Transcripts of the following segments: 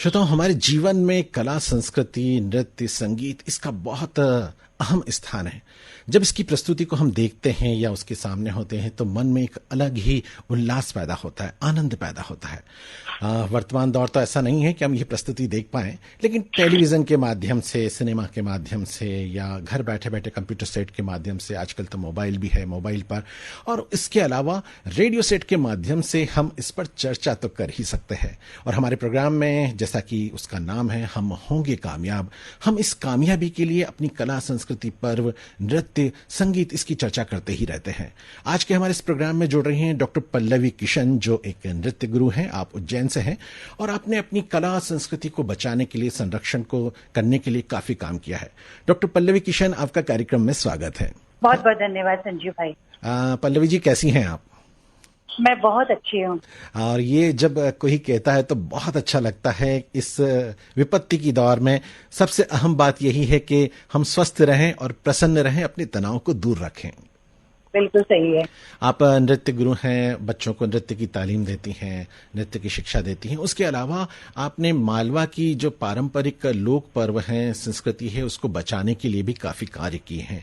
श्रोताओं, हमारे जीवन में कला, संस्कृति, नृत्य, संगीत इसका बहुत अहम स्थान है। जब इसकी प्रस्तुति को हम देखते हैं या उसके सामने होते हैं तो मन में एक अलग ही उल्लास पैदा होता है, आनंद पैदा होता है। वर्तमान दौर तो ऐसा नहीं है कि हम ये प्रस्तुति देख पाएं, लेकिन टेलीविजन के माध्यम से, सिनेमा के माध्यम से या घर बैठे बैठे कंप्यूटर सेट के माध्यम से, आजकल तो मोबाइल भी है, मोबाइल पर, और इसके अलावा रेडियो सेट के माध्यम से हम इस पर चर्चा तो कर ही सकते हैं। और हमारे प्रोग्राम में, जैसा कि उसका नाम है, हम होंगे कामयाब, हम इस कामयाबी के लिए अपनी कला, संस्कृति, पर्व, नृत्य, संगीत इसकी चर्चा करते ही रहते हैं। आज के हमारे इस प्रोग्राम में जुड़ रही हैं डॉक्टर पल्लवी किशन, जो एक नृत्य गुरु हैं। आप उज्जैन से हैं और आपने अपनी कला, संस्कृति को बचाने के लिए, संरक्षण को करने के लिए काफी काम किया है। डॉक्टर पल्लवी किशन, आपका कार्यक्रम में स्वागत है। बहुत बहुत धन्यवाद संजीव भाई। पल्लवी जी, कैसी हैं आप? मैं बहुत अच्छी हूँ। और ये जब कोई कहता है तो बहुत अच्छा लगता है। इस विपत्ति की दौर में सबसे अहम बात यही है कि हम स्वस्थ रहें और प्रसन्न रहें, अपने तनाव को दूर रखें। बिल्कुल सही है। आप नृत्य गुरु हैं, बच्चों को नृत्य की तालीम देती हैं, नृत्य की शिक्षा देती हैं। उसके अलावा आपने मालवा की जो पारंपरिक लोक पर्व हैं, संस्कृति है, उसको बचाने के लिए भी काफी कार्य किए हैं।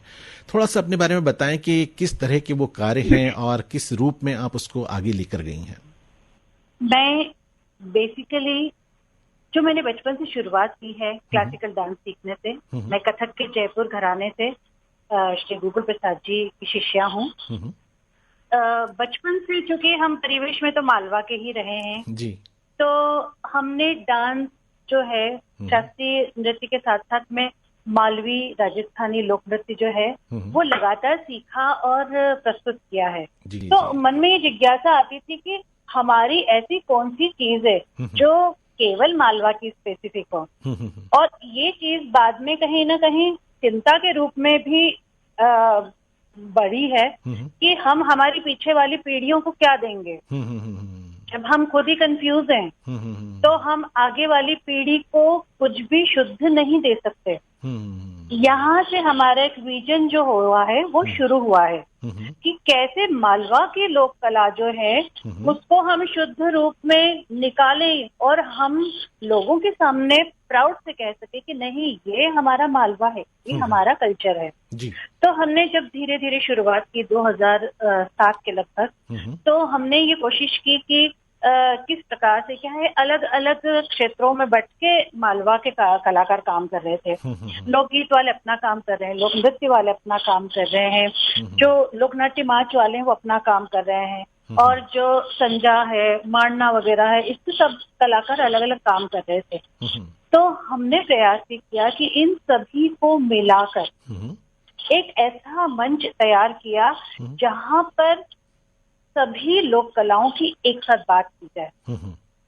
थोड़ा सा अपने बारे में बताएं कि किस तरह के वो कार्य हैं और किस रूप में आप उसको आगे लेकर गई हैं। मैं बेसिकली जो मैंने बचपन से शुरुआत की है क्लासिकल डांस सीखने से, मैं कथक के जयपुर घराने से श्री गोकुल प्रसाद जी की शिष्या हूँ। बचपन से, चूंकि हम परिवेश में तो मालवा के ही रहे हैं जी, तो हमने डांस जो है शास्त्रीय नृत्य के साथ साथ में मालवी राजस्थानी लोक नृत्य जो है वो लगातार सीखा और प्रस्तुत किया है। तो मन में ये जिज्ञासा आती थी कि हमारी ऐसी कौन सी चीज है जो केवल मालवा की स्पेसिफिक हो, और ये चीज बाद में कहीं ना कहीं चिंता के रूप में भी बड़ी है कि हम हमारी पीछे वाली पीढ़ियों को क्या देंगे। जब हम खुद ही कंफ्यूज हैं तो हम आगे वाली पीढ़ी को कुछ भी शुद्ध नहीं दे सकते। यहाँ से हमारा एक विजन जो हुआ है वो शुरू हुआ है कि कैसे मालवा की लोक कला जो है उसको हम शुद्ध रूप में निकालें और हम लोगों के सामने प्राउड से कह सके कि नहीं, ये हमारा मालवा है, ये हमारा कल्चर है जी। तो हमने जब धीरे धीरे शुरुआत की 2007 के लगभग, तो हमने ये कोशिश की कि किस प्रकार से क्या है, अलग अलग क्षेत्रों में बट के मालवा के कलाकार काम कर रहे थे। लोकगीत वाले अपना काम कर रहे हैं, लोक नृत्य वाले अपना काम कर रहे हैं, जो लोकनाट्य मार्च वाले हैं वो अपना काम कर रहे हैं, और जो संजा है, मारना वगैरह है, इसके सब कलाकार अलग अलग काम कर रहे थे। तो हमने प्रयास किया कि इन सभी को मिलाकर एक ऐसा मंच तैयार किया जहां पर सभी लोक कलाओं की एक साथ बात की जाए।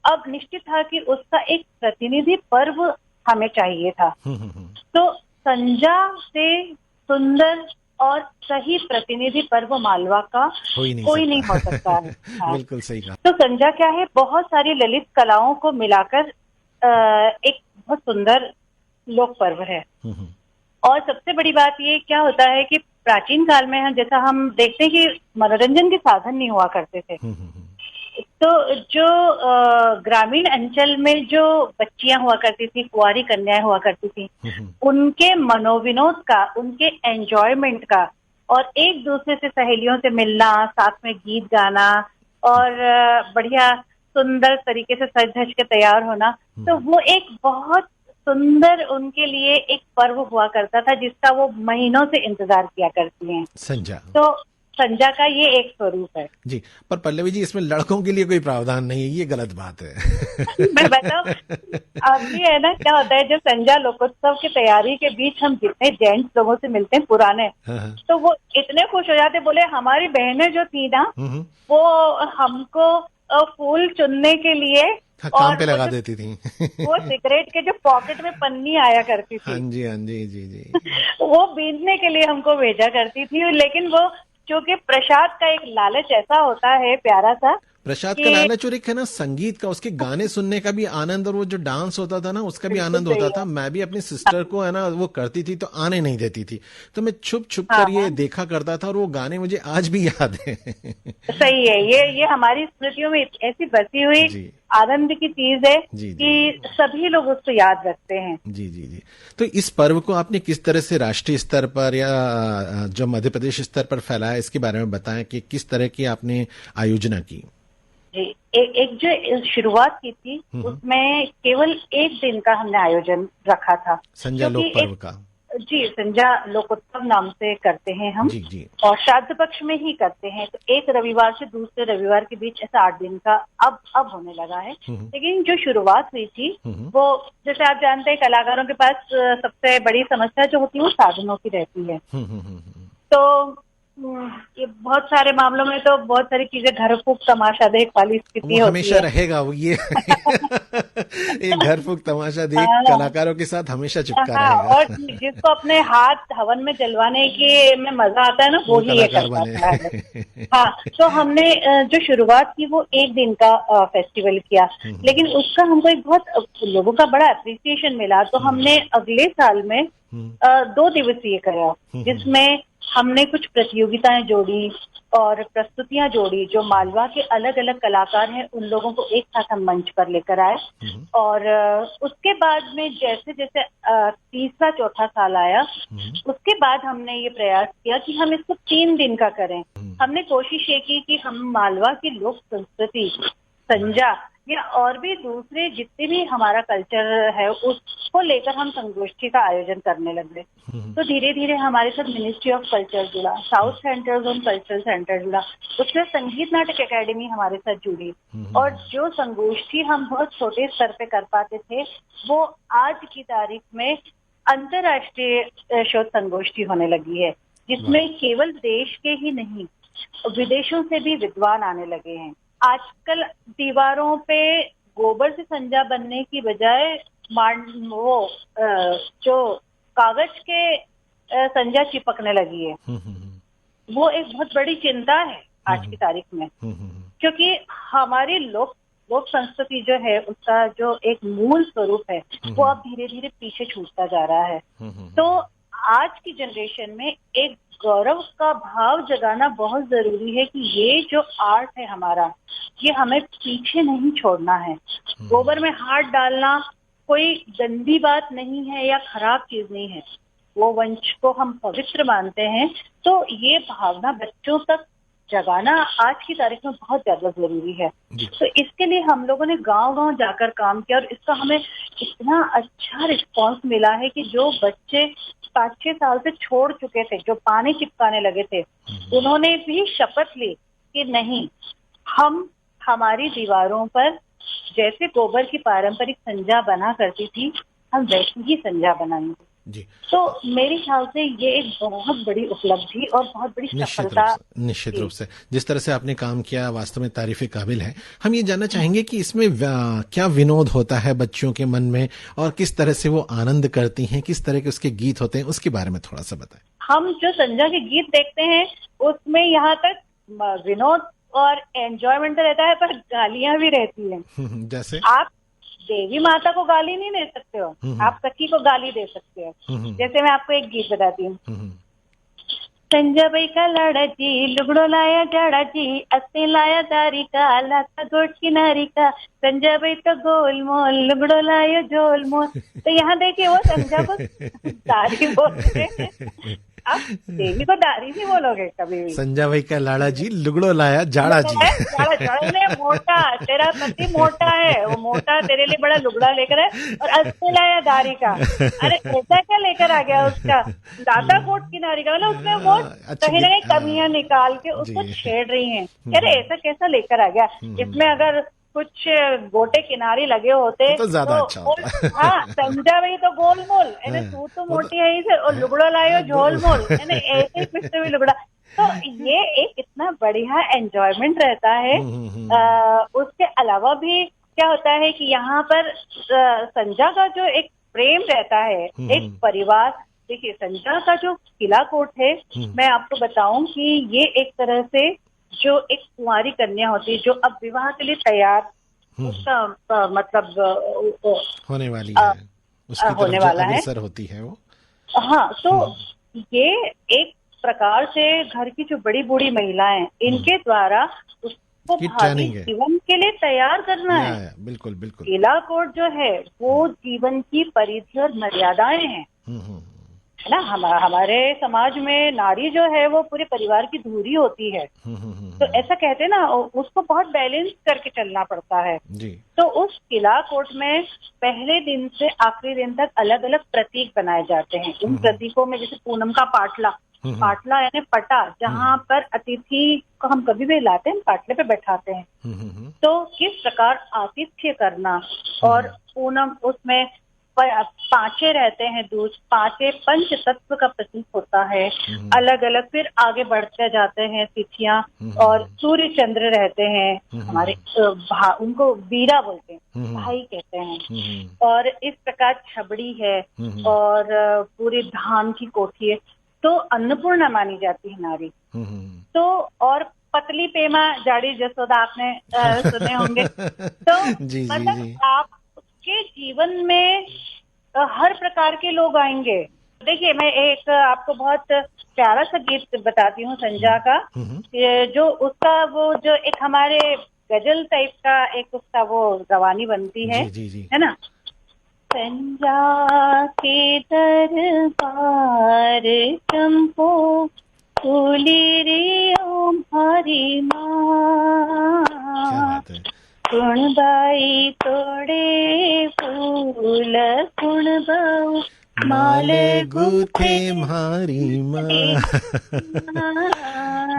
अब निश्चित था कि उसका एक प्रतिनिधि पर्व हमें चाहिए था। तो संजा से सुंदर और सही प्रतिनिधि पर्व मालवा का कोई नहीं हो सकता है। हाँ। बिल्कुल सही कहा। तो संजा क्या है, बहुत सारी ललित कलाओं को मिलाकर एक बहुत सुंदर लोक पर्व है। और सबसे बड़ी बात ये क्या होता है कि प्राचीन काल में हम जैसा हम देखते हैं कि मनोरंजन के साधन नहीं हुआ करते थे। तो जो ग्रामीण अंचल में जो बच्चियां हुआ करती थी, कुंवारी कन्याएं हुआ करती थी, उनके मनोविनोद का, उनके एंजॉयमेंट का, और एक दूसरे से सहेलियों से मिलना, साथ में गीत गाना और बढ़िया सुंदर तरीके से सज धज के तैयार होना, तो वो एक बहुत सुंदर उनके लिए एक पर्व हुआ करता था जिसका वो महीनों से इंतजार किया करती हैं। संजा। तो संजा का ये एक स्वरूप है जी। पर पल्लवी जी, इसमें लड़कों के लिए कोई प्रावधान नहीं है, ये गलत बात है। मैं बताऊं, अभी है ना, क्या होता है, जब संजा लोकोत्सव की तैयारी के बीच हम जितने जेंट्स लोगों से मिलते हैं पुराने, तो वो इतने खुश हो जाते, बोले हमारी बहनें जो थी ना वो हमको फूल चुनने के लिए काम पे लगा देती थी। वो सिगरेट के जो पॉकेट में पन्नी आया करती थी, हाँ जी, हाँ जी, जी जी, वो बीनने के लिए हमको भेजा करती थी। लेकिन वो चूंकि प्रसाद का एक लालच ऐसा होता है प्यारा सा प्रसाद का लालच और एक है ना संगीत का, उसके गाने सुनने का भी आनंद और वो जो डांस होता था ना उसका भी आनंद होता था। मैं भी अपनी सिस्टर को है ना वो करती थी तो आने नहीं देती थी, तो मैं छुप छुप हाँ कर ये हाँ, देखा करता था और वो गाने मुझे आज भी याद है। सही है। ये हमारी स्मृतियों में ऐसी बसी हुई जी आनंद की चीज है जी जी कि सभी लोग उसको याद रखते हैं। जी जी जी। तो इस पर्व को आपने किस तरह से राष्ट्रीय स्तर पर या जो मध्य प्रदेश स्तर पर फैलाया, इसके बारे में बताएं कि किस तरह की आपने आयोजना की। जी, एक जो शुरुआत की थी उसमें केवल एक दिन का हमने आयोजन रखा था, संजा क्योंकि लोक पर्व एक का। जी संजा लोकोत्सव नाम से करते हैं हम, जी जी। और श्राद्ध पक्ष में ही करते हैं। तो एक रविवार से दूसरे रविवार के बीच ऐसा 8 दिन का अब होने लगा है। लेकिन जो शुरुआत हुई थी वो, जैसे आप जानते हैं, कलाकारों के पास सबसे बड़ी समस्या जो होती है वो साधनों की रहती है। तो ये बहुत सारे मामलों में तो बहुत सारी चीजें घर फूक तमाशा देख वाली वो स्थिति होती हमेशा है। रहेगा वो ये ये घर फूक तमाशा देख हाँ, कलाकारों के साथ हमेशा चिपका हाँ, रहेगा। और जिसको अपने हाथ हवन में जलवाने के में मजा आता है ना, वो वो ही ये कर कलाकार बने। पाता है। हाँ, तो हमने जो शुरुआत की वो एक दिन का फेस्टिवल किया, लेकिन उसका हमको एक बहुत लोगों का बड़ा अप्रिसिएशन मिला। तो हमने अगले साल में 2 दिवसीय करा, जिसमें हमने कुछ प्रतियोगिताएं जोड़ी और प्रस्तुतियां जोड़ी। जो मालवा के अलग अलग कलाकार हैं उन लोगों को एक साथ हम मंच पर लेकर आए। और उसके बाद में जैसे जैसे तीसरा चौथा साल आया, उसके बाद हमने ये प्रयास किया कि हम इसको 3 दिन का करें। हमने कोशिश ये की कि हम मालवा की लोक संस्कृति, संजा या और भी दूसरे जितने भी हमारा कल्चर है उसको लेकर हम संगोष्ठी का आयोजन करने लगे। तो धीरे धीरे हमारे साथ मिनिस्ट्री ऑफ कल्चर जुड़ा, south centre zone cultural centre जुड़ा, उसमें संगीत नाटक एकेडमी हमारे साथ जुड़ी। और जो संगोष्ठी हम बहुत छोटे स्तर पे कर पाते थे वो आज की तारीख में अंतर्राष्ट्रीय शोध संगोष्ठी होने लगी है, जिसमें केवल देश के ही नहीं विदेशों से भी विद्वान आने लगे हैं। आजकल दीवारों पे गोबर से संजा बनने की बजाय जो कागज के संजा चिपकने लगी है। वो एक बहुत बड़ी चिंता है आज की तारीख में, क्योंकि हमारी लोक संस्कृति जो है उसका जो एक मूल स्वरूप है वो अब धीरे धीरे पीछे छूटता जा रहा है। तो आज की जनरेशन में एक गौरव का भाव जगाना बहुत जरूरी है कि ये जो आर्ट है हमारा, ये हमें पीछे नहीं छोड़ना है। गोबर में हाथ डालना कोई गंदी बात नहीं है या खराब चीज नहीं है, वो वंश को हम पवित्र मानते हैं। तो ये भावना बच्चों तक जगाना आज की तारीख में बहुत ज्यादा जरूरी है। तो इसके लिए हम लोगों ने गांव-गांव जाकर काम किया और इसका हमें इतना अच्छा रिस्पांस मिला है कि जो बच्चे 5-6 साल से छोड़ चुके थे, जो पानी चिपकाने लगे थे, उन्होंने भी शपथ ली कि नहीं, हम हमारी दीवारों पर जैसे गोबर की पारंपरिक संजा बना करती थी, हम वैसी ही संजा बनाएंगे। जी। तो मेरे ख्याल से ये एक बहुत बड़ी उपलब्धि और बहुत बड़ी सफलता। निश्चित रूप से जिस तरह से आपने काम किया वास्तव में तारीफ काबिल है। हम ये जानना चाहेंगे कि इसमें क्या विनोद होता है बच्चों के मन में और किस तरह से वो आनंद करती हैं, किस तरह के उसके गीत होते हैं, उसके बारे में थोड़ा सा बताएं। हम जो संजा के गीत देखते हैं उसमें यहाँ तक विनोद और एंजॉयमेंट रहता है, पर गालियां भी रहती हैं। जैसे आप देवी माता को गाली नहीं दे सकते हो, आप सखी को गाली दे सकते हो। जैसे मैं आपको एक गीत बताती हूँ। संजाबाई का लाड़ा जी, लुगड़ो लाया जाड़ा जी, अस्ते लाया दारी का, लाता गोट किनारी का, संजाबाई तो गोलमोल, लुगड़ो लाया झोलमोल। तो यहाँ देखिए वो संजा को दारी बोलते हैं, आप देवी को दारी नहीं बोलोगे कभी भी। संजाबाई का लाड़ा जी, लुगड़ो लाया जाड़ा जी। मोटा, तेरा पति मोटा है, वो मोटा तेरे लिए बड़ा लुगड़ा लेकर है, और अस्ते लाया दारी का। अरे ऐसा क्या लेकर आ गया उसका, दाता कोट किनारी का, मतलब उसमें वो कहीं ना कहीं कमियां निकाल के उसको छेड़ रही हैं। अरे ऐसा कैसा लेकर आ गया, इसमें अगर कुछ गोटे किनारे लगे होते तो ज्यादा अच्छा होता। हाँ, संजा भाई तो गोलमोल, तू तो मोटी है ही, और लुगड़ो लायो झोलमोल, ऐसे ही कुछ तो भी लुगड़ा। तो ये एक इतना बढ़िया एंजॉयमेंट रहता है। उसके अलावा भी क्या होता है कि यहाँ पर संजा का जो एक प्रेम रहता है, एक परिवार। देखिए संजा का जो किला कोट है, मैं आपको बताऊं कि ये एक तरह से जो एक कुंवारी कन्या होती है जो अब विवाह के लिए तैयार, उसका मतलब होने वाली है, उसकी तरफ होने जो वाला है। अग्रसर होती है वो। हाँ, तो ये एक प्रकार से घर की जो बड़ी बूढ़ी महिलाएं, इनके द्वारा उसको की भावी ट्रेनिंग है। जीवन के लिए तैयार करना है। या, बिल्कुल बिल्कुल। केला कोड जो है वो जीवन की परिधि और मर्यादाएं हैं, हम्म। है ना। हमारे समाज में नारी जो है वो पूरे परिवार की धुरी होती है। तो ऐसा कहते हैं ना, उसको बहुत बैलेंस करके चलना पड़ता है। जी। तो उस किला कोट में पहले दिन से आखिरी दिन तक अलग अलग प्रतीक बनाए जाते हैं। उन प्रतीकों में जैसे पूनम का पाटला, पाटला यानी पटा, जहाँ पर अतिथि को हम कभी भी लाते हैं, पाटले पे बैठाते हैं। तो किस प्रकार आतिथ्य करना, और पूनम उसमें पांचे रहते हैं, दूध पांचे पंच तत्व का प्रतीक होता है। अलग अलग फिर आगे बढ़ते जाते हैं तिथियां, और सूर्य चंद्र रहते हैं हमारे, उनको बीरा बोलते हैं, भाई कहते हैं। और इस प्रकार छबड़ी है, और पूरी धान की कोठी है। तो अन्नपूर्णा मानी जाती है नारी। तो और पतली पेमा जाड़ी जसोदा आपने सुने होंगे। तो जी, मतलब जी। आपके जीवन में हर प्रकार के लोग आएंगे। देखिए, मैं एक आपको बहुत प्यारा सा गीत बताती हूँ संजा का, जो उसका वो जो एक हमारे गजल टाइप का एक उसका वो रवानी बनती है, जी, जी, जी। है ना। संजा के दरबार चंपो फूली रे ओम हरि माँ, क्या बात है। कुणबाई तोड़े फूल कुणबाऊ माले गुथे मारी माँ।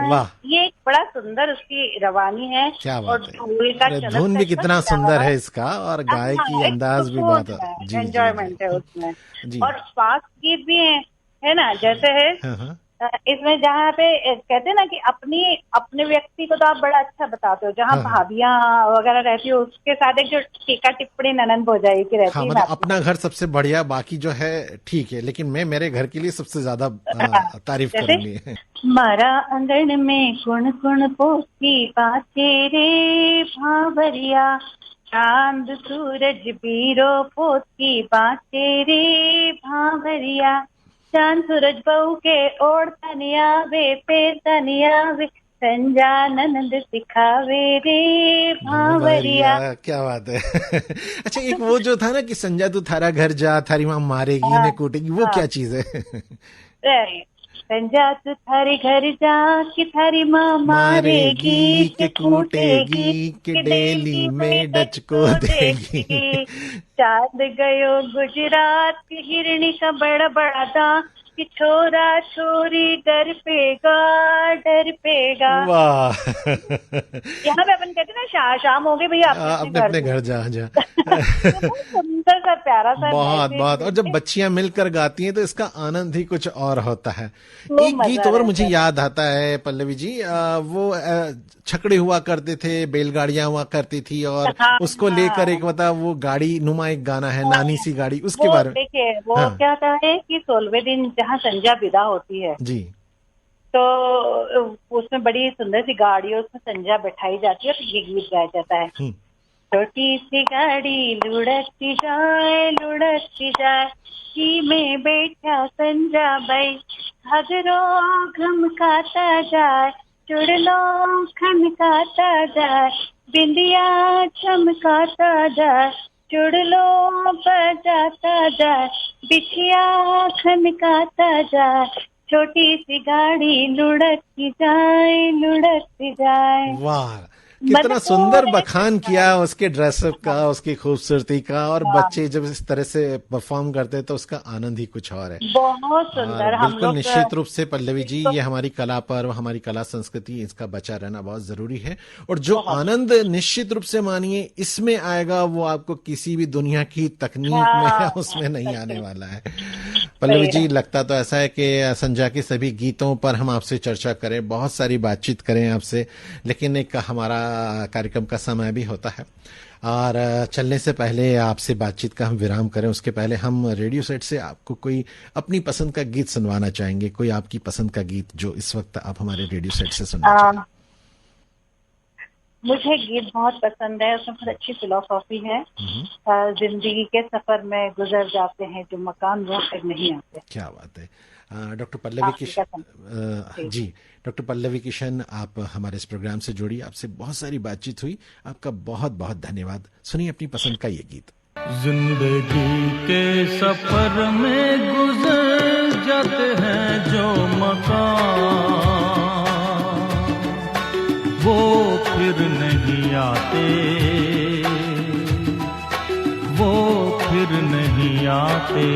वाह, ये एक बड़ा सुंदर उसकी रवानी है। क्या और बात है। ढोल का अरे चनक धुन भी का कितना शब्द सुंदर है। है इसका, और गाय की एक अंदाज भी सुकून बहुत। है, जी, जी, एंजॉयमेंट है जी। उसमें। जी। और फास्ट गीत भी है ना, जैसे है हाँ। इसमें जहाँ पे कहते हैं ना कि अपने व्यक्ति को तो आप बड़ा अच्छा बताते हो, जहाँ हाँ। भाभियां वगैरह रहती हो उसके साथ एक जो टीका टिप्पणी ननंद भौजाई की रहती हाँ, है मतलब ना। अपना घर सबसे बढ़िया, बाकी जो है ठीक है, लेकिन मैं मेरे घर के लिए सबसे ज्यादा तारीफ जैसे करूंगी। मारा आंगन में कुण कुण पोती पाचे रे भावरिया, चांद सूरज बीरो पोती बाचे रे भावरिया, चांद सूरज बहू के ओढ़ तनिया वे पे तनिया वे, संजा ननंद सिखावे रे भावरिया। क्या बात है। अच्छा, एक वो जो था ना कि संजा तू थारा घर जा, थारी माँ मारेगी हाँ, ने कूटेगी, वो हाँ, क्या चीज है। right. संजा तू थारे घर जा कि थारी माँ मारेगी मारेगी कि के कूटेगी कूटेगी के कि डेली डेली में में डच डच को को देगी। देगी। चांद गयो गुजरात की हिरणी का बड़ा बड़ा दांत, कि छोरा छोरी डर पेगा। वाह। यहाँ पे अपन कहते हैं ना, शाम हो गई भैया, अपने अपने अपने घर अपने जा। घर जा जा। तो बहुत सुंदर सा प्यारा सा बहुत मैसेज बहुत, और जब है। बच्चियां मिलकर गाती हैं तो इसका आनंद ही कुछ और होता है। वो एक गीत मजा और मुझे रहता है। याद आता है पल्लवी जी, वो छकड़े हुआ करते थे, बैलगाड़ियां हुआ करती थी, और हाँ, उसको लेकर हाँ, एक मतलब वो गाड़ी नुमा एक गाना है, हाँ। नानी सी गाड़ी, उसके वो बारे में। देखिए, वो हाँ क्या था है कि 16वें दिन जहाँ संजा विदा होती है, जी। तो उसमें बड़ी सुंदर सी गाड़ी है, उसमें संजा बैठाई जाती है, तो ये गीत गाया जाता है। हम्म। छोटी सी गाड़ी लुढ़कती जाए, की में बैठा संजा बाई, घगरो घमकाता जाए, चुड़लो खनकाता जाए, बिंदिया चमकाता जाए, चुड़लो बजाता जाए, बिछिया खनकाता जाए, छोटी सी गाड़ी लुढ़कती जाए। वाह, कितना मतलब सुंदर पूरे बखान किया उसके ड्रेसअप का, उसकी खूबसूरती का, और बच्चे जब इस तरह से परफॉर्म करते हैं तो उसका आनंद ही कुछ और है। बहुत और सुंदर। हम बिल्कुल लोग निश्चित रूप से पल्लवी जी, तो ये हमारी कला पर्व, हमारी कला संस्कृति, इसका बचा रहना बहुत जरूरी है। और जो बहुत, आनंद निश्चित रूप से मानिए इसमें आएगा, वो आपको किसी भी दुनिया की तकनीक में हाँ, उसमें नहीं आने सही वाला है। पल्लवी है। जी, लगता तो ऐसा है कि संजा के सभी गीतों पर हम आपसे चर्चा करें, बहुत सारी बातचीत करें आपसे, लेकिन एक हमारा कार्यक्रम का समय भी होता है, और चलने से पहले आपसे बातचीत का हम विराम करें, उसके पहले हम रेडियो सेट से आपको कोई अपनी पसंद का गीत सुनवाना चाहेंगे, कोई आपकी पसंद का गीत जो इस वक्त आप हमारे रेडियो सेट से सुनना चाहें। मुझे गीत बहुत पसंद है, उसमें बहुत अच्छी फिलोसॉफी है। जिंदगी के सफर में गुजर जाते हैं जो मकान वो फिर नहीं आते। क्या बात है। डॉक्टर पल्लवी किशन जी, डॉक्टर पल्लवी किशन, आप हमारे इस प्रोग्राम से जुड़ी, आपसे बहुत सारी बातचीत हुई, आपका बहुत बहुत धन्यवाद। सुनिए अपनी पसंद का ये गीत। जिंदगी के सफर में गुजर जाते हैं जो मकान वो फिर नहीं आते, वो फिर नहीं आते।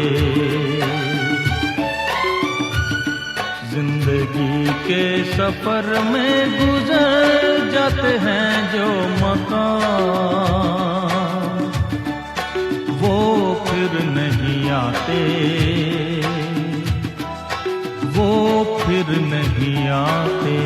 जिंदगी के सफर में गुजर जाते हैं जो मकान वो फिर नहीं आते, वो फिर नहीं आते।